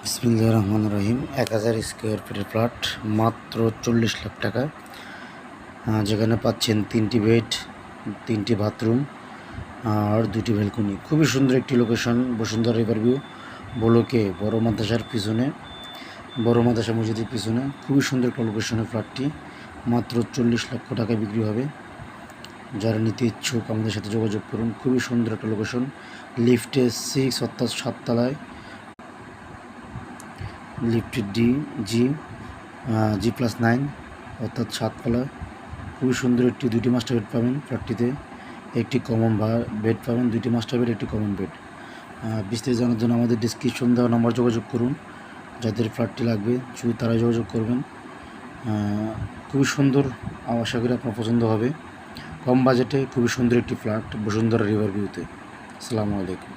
বিসমিল্লাহির রহমানির রহিম। 1000 স্কোয়ার ফিটের ফ্ল্যাট, মাত্র 40 লাখ টাকা। যেখানে পাচ্ছেন 3টি বেড, 3টি বাথরুম আর 2টি ব্যালকনি। খুবই সুন্দর একটি লোকেশন, বসুন্ধরা রিভারভিউ বলোকে বড় মাদ্রাসার পিছনে, বড় মাদ্রাসা মসজিদের পিছনে। খুবই সুন্দর একটা লোকেশনের ফ্ল্যাটটি মাত্র 40 লক্ষ টাকায় বিক্রি হবে। যারা নিতে ইচ্ছুক আমাদের সাথে যোগাযোগ করুন। খুবই সুন্দর একটা লোকেশন, লিফটে 6 অর্থাৎ 7 তলায়, লিফট জি+9 অর্থাৎ 7 তলায়। খুবই সুন্দর একটি 2টি মাস্টার বেড পাবেন ফ্ল্যাটটিতে, একটি কমন বেড পাবেন, 2টি মাস্টার বেড, একটি কমন বেড। বিস্তারিত জানার জন্য আমাদের ডিসক্রিপশন দেওয়া নাম্বার যোগাযোগ করুন। যাদের ফ্ল্যাটটি লাগবে শুধু তারাই যোগাযোগ করবেন। খুবই সুন্দর, আশা করি আপনার পছন্দ হবে। কম বাজেটে খুবই সুন্দর একটি ফ্ল্যাট বসুন্ধরা রিভারভিউতে। আসসালামু আলাইকুম।